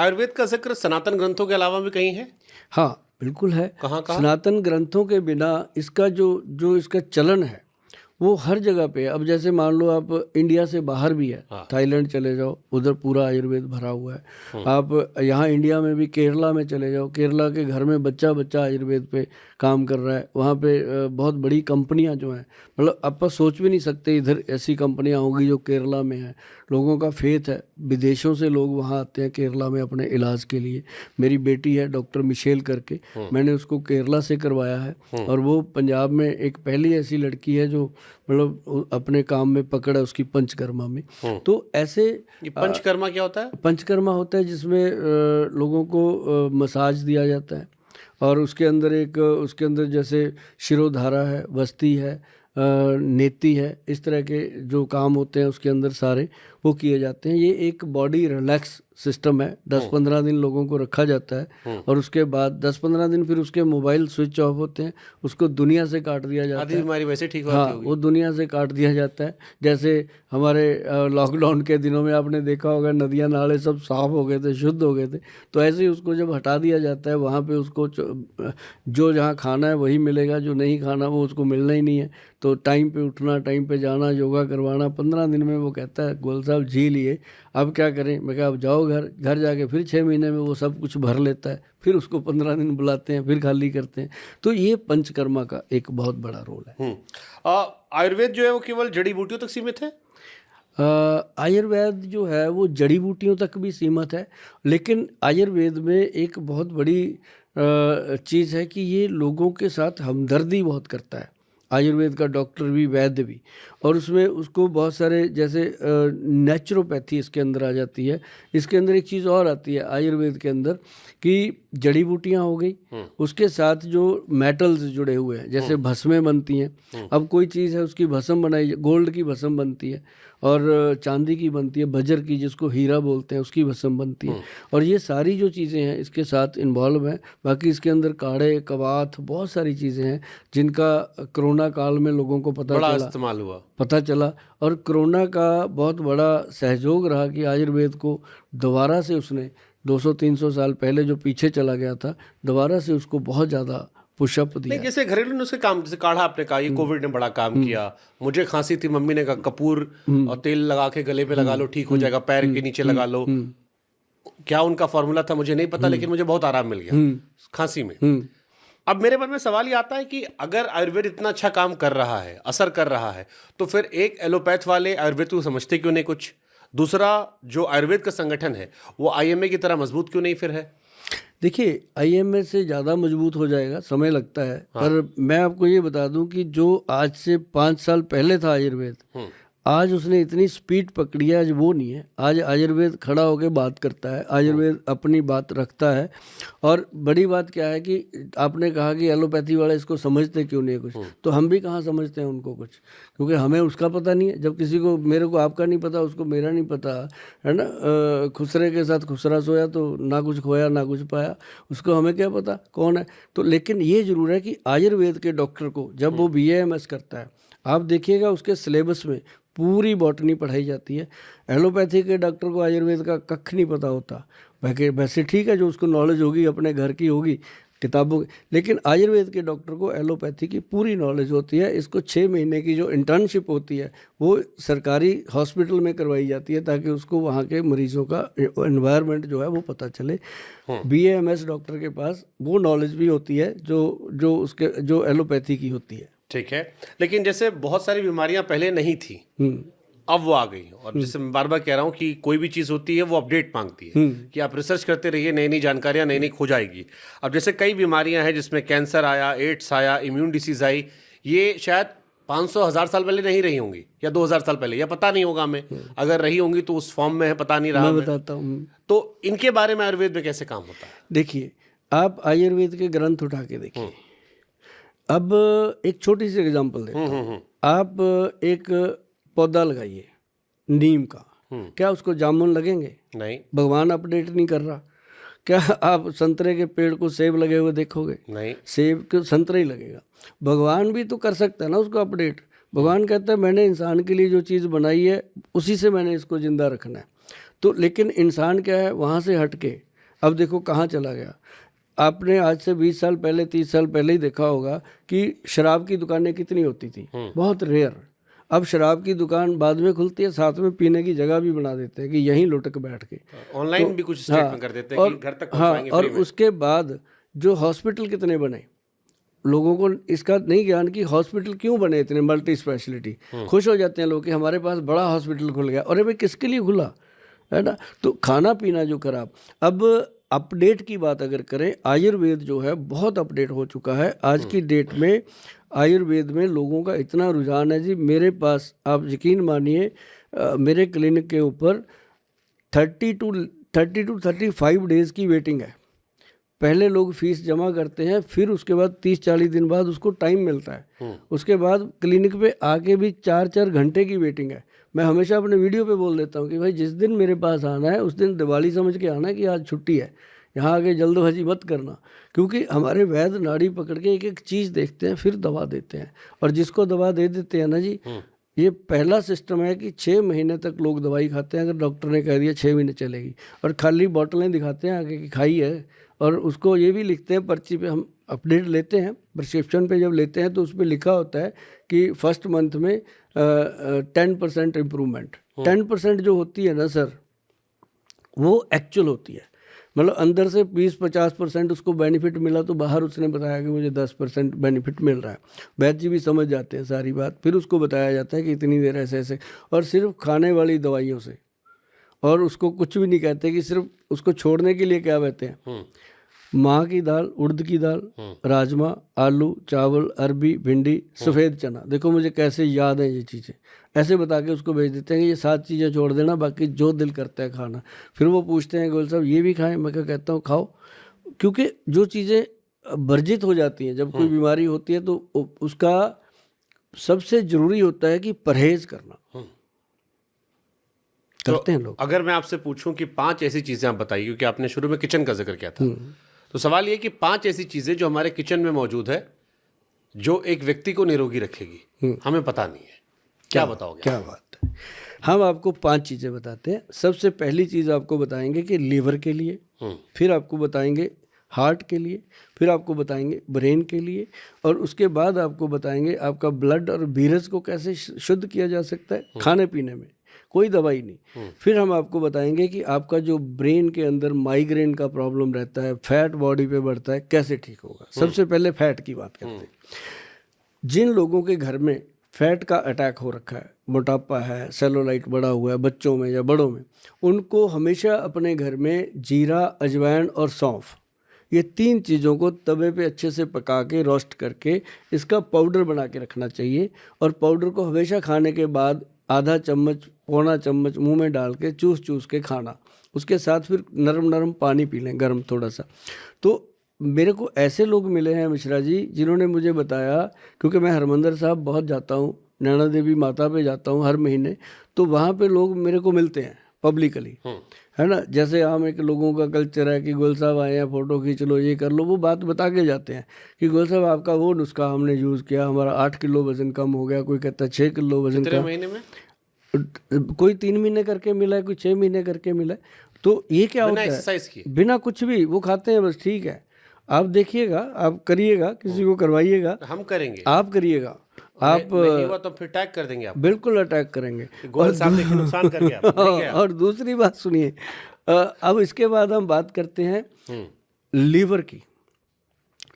आयुर्वेद का जिक्र सनातन ग्रंथों के अलावा भी कहीं है? हाँ बिल्कुल है। कहाँ कहाँ? सनातन ग्रंथों के बिना इसका जो जो इसका चलन है वो हर जगह पे है। अब जैसे मान लो आप इंडिया से बाहर भी है, हाँ। थाईलैंड चले जाओ, उधर पूरा आयुर्वेद भरा हुआ है। आप यहाँ इंडिया में भी केरला में चले जाओ, केरला के घर में बच्चा बच्चा आयुर्वेद पे काम कर रहा है। वहाँ पे बहुत बड़ी कंपनियाँ जो हैं, मतलब आप सोच भी नहीं सकते इधर ऐसी कंपनियाँ होंगी जो केरला में हैं। लोगों का फेथ है, विदेशों से लोग वहाँ आते हैं केरला में अपने इलाज के लिए। मेरी बेटी है डॉक्टर मिशेल करके, मैंने उसको केरला से करवाया है और वो पंजाब में एक पहली ऐसी लड़की है जो मतलब अपने काम में पकड़ है उसकी पंचकर्मा में। तो ऐसे ये पंचकर्मा क्या होता है? पंचकर्मा होता है जिसमें लोगों को मसाज दिया जाता है और उसके अंदर जैसे शिरोधारा है, वस्ती है, नेति है, इस तरह के जो काम होते हैं उसके अंदर सारे वो किए जाते हैं। ये एक बॉडी रिलैक्स सिस्टम है। 10-15 दिन लोगों को रखा जाता है और उसके बाद 10-15 दिन फिर उसके मोबाइल स्विच ऑफ होते हैं, उसको दुनिया से काट दिया जाता आधी है। बीमारी वैसे ठीक हाँ, होती होगी। वो दुनिया से काट दिया जाता है। जैसे हमारे लॉकडाउन के दिनों में आपने देखा होगा नदियाँ नाले सब साफ हो गए थे, शुद्ध हो गए थे, तो ऐसे ही उसको जब हटा दिया जाता है वहाँ पे उसको जो जहाँ खाना है वही मिलेगा, जो नहीं खाना वो उसको मिलना ही नहीं है। तो टाइम पे उठना, टाइम पे जाना, योगा करवाना। 15 दिन में वो कहता है गोयल साहब जी लिए, अब क्या करें। मैं कहा अब जाओ घर जाके फिर 6 महीने में वो सब कुछ भर लेता है, फिर उसको 15 दिन बुलाते हैं, फिर खाली करते हैं। तो ये पंचकर्मा का एक बहुत बड़ा रोल है। आयुर्वेद जो है वो केवल जड़ी बूटियों तक सीमित है? आयुर्वेद जो है वो जड़ी बूटियों तक भी सीमित है, लेकिन आयुर्वेद में एक बहुत बड़ी चीज़ है कि ये लोगों के साथ हमदर्दी बहुत करता है। आयुर्वेद का डॉक्टर भी, वैद्य भी, और उसमें उसको बहुत सारे जैसे नेचुरोपैथी इसके अंदर आ जाती है। इसके अंदर एक चीज़ और आती है आयुर्वेद के अंदर कि जड़ी बूटियाँ हो गई, उसके साथ जो मेटल्स जुड़े हुए हैं, जैसे भस्में बनती हैं। अब कोई चीज़ है उसकी भस्म बनाई, गोल्ड की भस्म बनती है और चांदी की बनती है, बजर की जिसको हीरा बोलते हैं उसकी भस्म बनती है। और ये सारी जो चीज़ें हैं इसके साथ इन्वॉल्व हैं। बाकी इसके अंदर काढ़े, कवाथ, बहुत सारी चीज़ें हैं जिनका कोरोना काल में लोगों को बड़ा इस्तेमाल हुआ, पता चला। और कोरोना का बहुत बड़ा सहयोग रहा कि आयुर्वेद को दोबारा से उसने 200-300 साल पहले जो पीछे चला गया था, दोबारा से उसको बहुत ज़्यादा पुशअप दिया। नहीं, जैसे घरेलू नुस्खे काम, जैसे काढ़ा आपने कहा, ये कोविड ने बड़ा काम किया। मुझे खांसी थी, मम्मी ने कहा कपूर और तेल लगा के गले पे लगा लो, ठीक हो जाएगा, पैर के नीचे लगा लो। क्या उनका फॉर्मूला था मुझे नहीं पता, लेकिन मुझे बहुत आराम मिल गया खांसी में। अब मेरे मन में सवाल ये आता है कि अगर आयुर्वेद इतना अच्छा काम कर रहा है, असर कर रहा है, तो फिर एक एलोपैथ वाले आयुर्वेद को समझते क्यों नहीं कुछ? दूसरा, जो आयुर्वेद का संगठन है वो आईएमए की तरह मजबूत क्यों नहीं फिर है? देखिए, आईएमए से ज़्यादा मजबूत हो जाएगा, समय लगता है। पर मैं आपको ये बता दूं कि जो आज से 5 साल पहले था आयुर्वेद, आज उसने इतनी स्पीड पकड़ी है, आज वो नहीं है। आज आयुर्वेद खड़ा होकर बात करता है, आयुर्वेद अपनी बात रखता है। और बड़ी बात क्या है कि आपने कहा कि एलोपैथी वाले इसको समझते क्यों नहीं है कुछ, तो हम भी कहाँ समझते हैं उनको कुछ, क्योंकि हमें उसका पता नहीं है। जब किसी को, मेरे को आपका नहीं पता, उसको मेरा नहीं पता, है ना। खुसरे के साथ खुसरा सोया तो ना कुछ खोया ना कुछ पाया, उसको हमें क्या पता कौन है। तो लेकिन ये ज़रूर है कि आयुर्वेद के डॉक्टर को जब वो BAMS करता है, आप देखिएगा उसके सिलेबस में पूरी बॉटनी पढ़ाई जाती है। एलोपैथी के डॉक्टर को आयुर्वेद का कख नहीं पता होता। वैसे ठीक है, जो उसको नॉलेज होगी अपने घर की होगी, किताबों की, लेकिन आयुर्वेद के डॉक्टर को एलोपैथी की पूरी नॉलेज होती है। इसको 6 महीने की जो इंटर्नशिप होती है वो सरकारी हॉस्पिटल में करवाई जाती है, ताकि उसको वहाँ के मरीजों का एनवायरनमेंट जो है वो पता चले। BAMS डॉक्टर के पास वो नॉलेज भी होती है जो एलोपैथी की होती है। ठीक है, लेकिन जैसे बहुत सारी बीमारियां पहले नहीं थी, अब वो आ गई। और जैसे मैं बार बार कह रहा हूँ कि कोई भी चीज़ होती है वो अपडेट मांगती है कि आप रिसर्च करते रहिए, नई नई जानकारियाँ नई नई खोज आएगी। अब जैसे कई बीमारियां हैं जिसमें कैंसर आया, एड्स आया, इम्यून डिसीज आई, ये शायद 500-1000 साल पहले नहीं रही होंगी, या 2000 साल पहले, या पता नहीं होगा हमें। अगर रही होंगी तो उस फॉर्म में है, पता नहीं रहा। मैं बताता हूँ। तो इनके बारे में आयुर्वेद में कैसे काम होता है? देखिए, आप आयुर्वेद के ग्रंथ उठा के देखिए। अब एक छोटी सी एग्जांपल देता हूँ। आप एक पौधा लगाइए नीम का, क्या उसको जामुन लगेंगे? नहीं। भगवान अपडेट नहीं कर रहा। क्या आप संतरे के पेड़ को सेब लगे हुए देखोगे? नहीं। सेब को संतरा ही लगेगा। भगवान भी तो कर सकता है ना उसको अपडेट। भगवान कहता है मैंने इंसान के लिए जो चीज़ बनाई है उसी से मैंने इसको जिंदा रखना है। तो लेकिन इंसान क्या है, वहाँ से हट के अब देखो कहाँ चला गया। आपने आज से 20 साल पहले 30 साल पहले ही देखा होगा कि शराब की दुकानें कितनी होती थी, बहुत रेयर। अब शराब की दुकान बाद में खुलती है, साथ में पीने की जगह भी बना देते हैं कि यहीं लुटक बैठ के। ऑनलाइन भी कुछ स्टेट में कर देते हैं कि घर तक पहुंचाएंगे और फ्री में। उसके बाद जो हॉस्पिटल कितने बने, लोगों को इसका नहीं ज्ञान कि हॉस्पिटल क्यों बने इतने मल्टी स्पेशलिटी। खुश हो जाते हैं लोग कि हमारे पास बड़ा हॉस्पिटल खुल गया। अरे भाई किसके लिए खुला है ना। तो खाना पीना जो खराब। अब अपडेट की बात अगर करें, आयुर्वेद जो है बहुत अपडेट हो चुका है आज की डेट में। आयुर्वेद में लोगों का इतना रुझान है जी, मेरे पास आप यकीन मानिए मेरे क्लिनिक के ऊपर 30 टू 35 डेज की वेटिंग है। पहले लोग फीस जमा करते हैं, फिर उसके बाद 30-40 दिन बाद उसको टाइम मिलता है। उसके बाद क्लिनिक पे आके भी 4-4 घंटे की वेटिंग है। मैं हमेशा अपने वीडियो पे बोल देता हूँ कि भाई जिस दिन मेरे पास आना है उस दिन दिवाली समझ के आना है कि आज छुट्टी है, यहाँ आके जल्दबाजी मत करना। क्योंकि हमारे वैद्य नाड़ी पकड़ के एक एक चीज़ देखते हैं, फिर दवा देते हैं। और जिसको दवा दे देते हैं ना जी, ये पहला सिस्टम है कि 6 महीने तक लोग दवाई खाते हैं। अगर डॉक्टर ने कह दिया 6 महीने चलेगी, और खाली बोतलें दिखाते हैं आगे कि खाई है। और उसको ये भी लिखते हैं पर्ची पे, हम अपडेट लेते हैं प्रिस्क्रिप्शन पे जब लेते हैं तो उस पर लिखा होता है कि फर्स्ट मंथ में 10% इम्प्रूवमेंट। 10% जो होती है ना सर, वो एक्चुअल होती है। मतलब अंदर से 20-50% उसको बेनिफिट मिला तो बाहर उसने बताया कि मुझे 10% बेनिफिट मिल रहा है। वैद्य जी भी समझ जाते हैं सारी बात, फिर उसको बताया जाता है कि इतनी देर ऐसे ऐसे, और सिर्फ खाने वाली दवाइयों से। और उसको कुछ भी नहीं कहते कि सिर्फ उसको छोड़ने के लिए क्या कहते हैं, माह की दाल, उड़द की दाल, राजमा, आलू, चावल, अरबी, भिंडी, सफ़ेद चना। देखो मुझे कैसे याद है ये चीज़ें, ऐसे बता के उसको भेज देते हैं कि ये 7 चीज़ें छोड़ देना, बाकी जो दिल करता है खाना। फिर वो पूछते हैं गोयल साहब ये भी खाएं, मैं क्या कहता हूँ खाओ। क्योंकि जो चीज़ें वर्जित हो जाती हैं जब कोई बीमारी होती है तो उसका सबसे ज़रूरी होता है कि परहेज़ करना। करते हैं लोग। अगर मैं आपसे पूछूं कि 5 ऐसी चीज़ें आप बताइए, क्योंकि आपने शुरू में किचन का जिक्र किया था, तो सवाल ये कि 5 ऐसी चीज़ें जो हमारे किचन में मौजूद है जो एक व्यक्ति को निरोगी रखेगी, हमें पता नहीं है, क्या बताओगे? क्या बात है। हम आपको 5 चीज़ें बताते हैं। सबसे पहली चीज़ आपको बताएंगे कि लीवर के लिए, फिर आपको बताएंगे हार्ट के लिए, फिर आपको बताएंगे ब्रेन के लिए, और उसके बाद आपको बताएंगे आपका ब्लड और बीरज को कैसे शुद्ध किया जा सकता है खाने पीने में, कोई दवाई नहीं। फिर हम आपको बताएंगे कि आपका जो ब्रेन के अंदर माइग्रेन का प्रॉब्लम रहता है, फैट बॉडी पे बढ़ता है, कैसे ठीक होगा। सबसे पहले फैट की बात करते हैं। जिन लोगों के घर में फैट का अटैक हो रखा है, मोटापा है, सेलुलाइट बढ़ा हुआ है बच्चों में या बड़ों में, उनको हमेशा अपने घर में जीरा, अजवाइन और सौंफ, ये 3 चीज़ों को तवे पे अच्छे से पका के रोस्ट करके इसका पाउडर बना के रखना चाहिए। और पाउडर को हमेशा खाने के बाद आधा चम्मच, पौना चम्मच मुंह में डाल के चूस चूस के खाना। उसके साथ फिर नरम नरम पानी पी लें, गर्म थोड़ा सा। तो मेरे को ऐसे लोग मिले हैं मिश्रा जी जिन्होंने मुझे बताया, क्योंकि मैं हरमंदिर साहब बहुत जाता हूँ, नैना देवी माता पे जाता हूँ हर महीने, तो वहाँ पे लोग मेरे को मिलते हैं पब्लिकली, है ना। जैसे आम एक लोगों का कल्चर है कि गोयल साहब आए हैं, फ़ोटो खींच लो, ये कर लो, वो बात बता के जाते हैं कि गोयल साहब आपका वो नुस्खा हमने यूज़ किया, हमारा 8 किलो वज़न कम हो गया, कोई कहता है 6 किलो वज़न कितने कम, महीने में? कोई 3 महीने करके मिला है, कोई 6 महीने करके मिला है। तो ये क्या होता है, एक्सरसाइज की, बिना कुछ भी वो खाते हैं बस, ठीक है। आप देखिएगा, आप करिएगा, किसी को करवाइएगा, हम करेंगे, आप करिएगा, आप नहीं हुआ तो फिर टैग कर देंगे आप, बिल्कुल अटैक करेंगे। गोयल साहब देखिए नुकसान कर गया, नहीं गया। और दूसरी बात सुनिए, अब इसके बाद हम बात करते हैं लीवर की।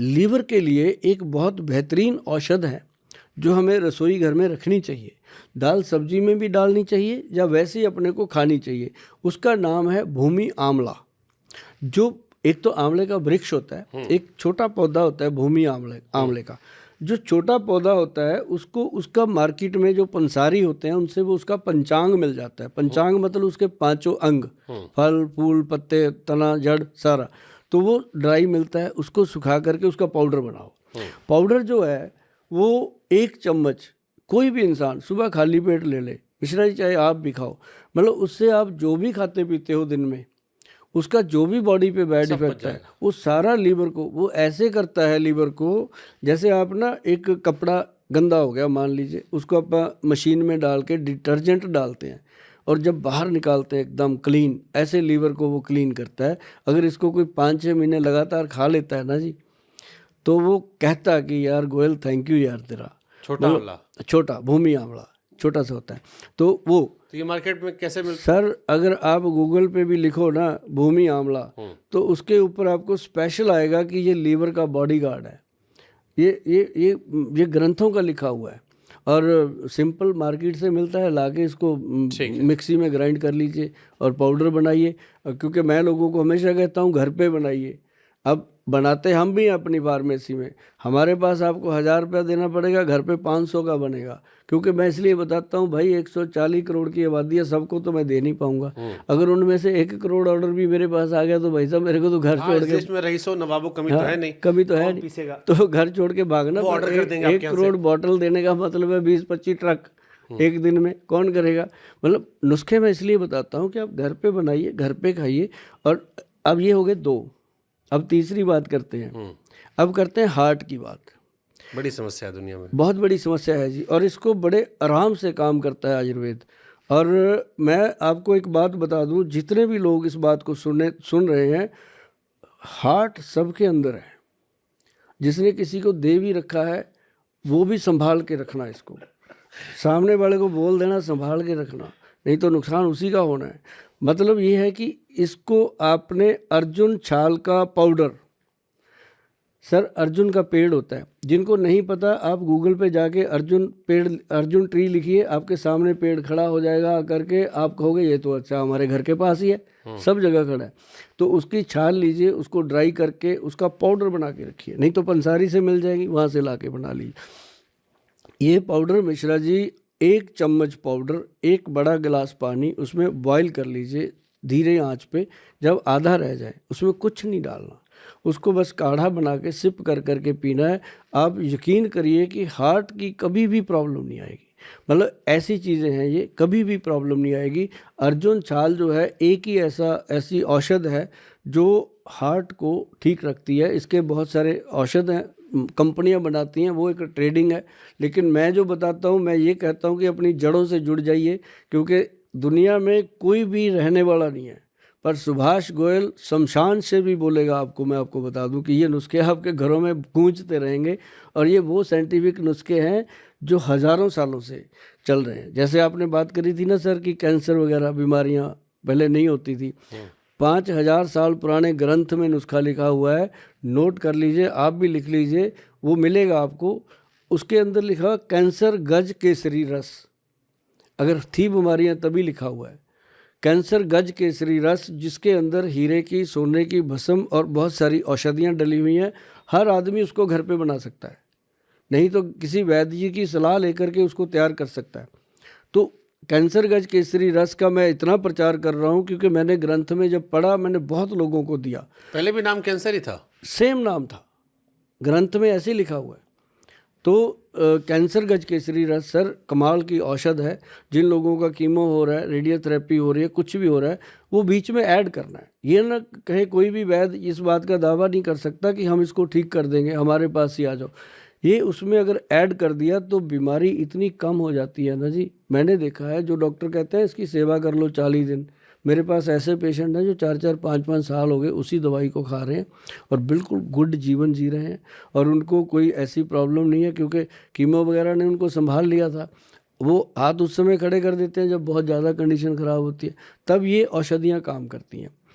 लीवर के लिए एक बहुत बेहतरीन औषध है जो हमें रसोई घर में रखनी चाहिए, दाल सब्जी में भी डालनी चाहिए या वैसे ही अपने को खानी चाहिए। उसका नाम है भूमि आंवला। जो एक तो आंवले का वृक्ष होता है, एक छोटा पौधा होता है भूमि आंवले का। जो छोटा पौधा होता है उसको, उसका मार्केट में जो पंसारी होते हैं उनसे वो उसका पंचांग मिल जाता है। पंचांग मतलब उसके 5 अंग, फल, फूल, पत्ते, तना, जड़, सारा, तो वो ड्राई मिलता है। उसको सुखा करके उसका पाउडर बनाओ। पाउडर जो है वो 1 चम्मच कोई भी इंसान सुबह खाली पेट ले ले, मिश्रा जी चाहे आप भी खाओ, मतलब उससे आप जो भी खाते पीते हो दिन में, उसका जो भी बॉडी पे बैड इफेक्ट है वो सारा लीवर को, वो ऐसे करता है लीवर को, जैसे आप ना एक कपड़ा गंदा हो गया मान लीजिए, उसको आप मशीन में डाल के डिटर्जेंट डालते हैं, और जब बाहर निकालते हैं एकदम क्लीन, ऐसे लीवर को वो क्लीन करता है। अगर इसको कोई 5-6 महीने लगातार खा लेता है ना जी, तो वो कहता कि यार गोयल थैंक यू यार तेरा। छोटा आंवला, छोटा भूमि आंवला छोटा सा होता है। तो वो तो ये मार्केट में कैसे मिलता सर, अगर आप गूगल पे भी लिखो ना भूमि आंवला, तो उसके ऊपर आपको स्पेशल आएगा कि ये लीवर का बॉडीगार्ड है। ये ग्रंथों का लिखा हुआ है और सिंपल मार्केट से मिलता है। लाके इसको मिक्सी में ग्राइंड कर लीजिए और पाउडर बनाइए। क्योंकि मैं लोगों को हमेशा कहता हूँ घर पे बनाइए। अब बनाते हम भी हैं अपनी फार्मेसी में। हमारे पास आपको 1000 रुपया देना पड़ेगा, घर पे 500 का बनेगा। क्योंकि मैं इसलिए बताता हूँ भाई 140 करोड़ की आबादी है, सबको तो मैं दे नहीं पाऊंगा। अगर उनमें से 1 करोड़ ऑर्डर भी मेरे पास आ गया तो भाई साहब मेरे को तो घर छोड़ के, देश में रईसों नवाबों कमी तो है नहीं, कभी तो है कौन नहीं, पीसेगा? तो घर छोड़ के भागना। वो ऑर्डर कर देंगे 1 करोड़ बॉटल देने का मतलब है 20-25 ट्रक एक दिन में, कौन करेगा? मतलब नुस्खे मैं इसलिए बताता हूँ कि आप घर पे बनाइए, घर पे खाइए। और अब ये हो गए 2, अब तीसरी बात करते हैं। अब करते हैं हार्ट की बात। बड़ी समस्या है दुनिया में, बहुत बड़ी समस्या है जी, और इसको बड़े आराम से काम करता है आयुर्वेद। और मैं आपको एक बात बता दूं, जितने भी लोग इस बात को सुन रहे हैं, हार्ट सबके अंदर है। जिसने किसी को दे भी रखा है वो भी संभाल के रखना, इसको सामने वाले को बोल देना संभाल के रखना, नहीं तो नुकसान उसी का होना है। मतलब ये है कि इसको आपने अर्जुन छाल का पाउडर, सर अर्जुन का पेड़ होता है, जिनको नहीं पता आप गूगल पे जाके अर्जुन ट्री लिखिए, आपके सामने पेड़ खड़ा हो जाएगा करके, आप कहोगे ये तो अच्छा हमारे घर के पास ही है, सब जगह खड़ा है। तो उसकी छाल लीजिए, उसको ड्राई करके उसका पाउडर बना के रखिए, नहीं तो पंसारी से मिल जाएगी, वहाँ से ला के बना लीजिए। ये पाउडर मिश्रा जी 1 चम्मच पाउडर, 1 बड़ा गिलास पानी, उसमें बॉईल कर लीजिए धीरे आंच पे। जब आधा रह जाए उसमें कुछ नहीं डालना, उसको बस काढ़ा बना के सिप कर करके पीना है। आप यकीन करिए कि हार्ट की कभी भी प्रॉब्लम नहीं आएगी। मतलब ऐसी चीज़ें हैं ये, कभी भी प्रॉब्लम नहीं आएगी। अर्जुन छाल जो है एक ही ऐसी औषध है जो हार्ट को ठीक रखती है। इसके बहुत सारे औषध हैं, कंपनियां बनाती हैं, वो एक ट्रेडिंग है। लेकिन मैं जो बताता हूँ, मैं ये कहता हूँ कि अपनी जड़ों से जुड़ जाइए, क्योंकि दुनिया में कोई भी रहने वाला नहीं है। पर सुभाष गोयल शमशान से भी बोलेगा आपको, मैं आपको बता दूं कि ये नुस्खे आपके घरों में गूंजते रहेंगे। और ये वो साइंटिफिक नुस्खे हैं जो हज़ारों सालों से चल रहे हैं। जैसे आपने बात करी थी ना सर कि कैंसर वगैरह बीमारियां पहले नहीं होती थी, 5000 साल पुराने ग्रंथ में नुस्खा लिखा हुआ है, नोट कर लीजिए, आप भी लिख लीजिए, वो मिलेगा आपको। उसके अंदर लिखा कैंसर गज केसरी रस, अगर थी बीमारियां तभी लिखा हुआ है कैंसर गज केसरी रस, जिसके अंदर हीरे की, सोने की भस्म और बहुत सारी औषधियाँ डली हुई हैं। हर आदमी उसको घर पे बना सकता है, नहीं तो किसी वैद्य जी की सलाह लेकर के उसको तैयार कर सकता है। तो कैंसर गज केसरी रस का मैं इतना प्रचार कर रहा हूँ क्योंकि मैंने ग्रंथ में जब पढ़ा, मैंने बहुत लोगों को दिया। पहले भी नाम कैंसर ही था, सेम नाम था, ग्रंथ में ऐसे लिखा हुआ है। तो कैंसर गज केसरी रस सर कमाल की औषध है। जिन लोगों का कीमो हो रहा है, रेडियोथेरेपी हो रही है, कुछ भी हो रहा है, वो बीच में ऐड करना है। ये ना कहे कोई भी वैद्य इस बात का दावा नहीं कर सकता कि हम इसको ठीक कर देंगे, हमारे पास ही आ जाओ। ये उसमें अगर ऐड कर दिया तो बीमारी इतनी कम हो जाती है ना जी। मैंने देखा है, जो डॉक्टर कहते हैं इसकी सेवा कर लो 40 दिन, मेरे पास ऐसे पेशेंट हैं जो 4-4, 5-5 साल हो गए उसी दवाई को खा रहे हैं और बिल्कुल गुड जीवन जी रहे हैं, और उनको कोई ऐसी प्रॉब्लम नहीं है, क्योंकि कीमो वगैरह ने उनको संभाल लिया था। वो हाथ उस समय खड़े कर देते हैं जब बहुत ज़्यादा कंडीशन ख़राब होती है, तब ये औषधियाँ काम करती हैं।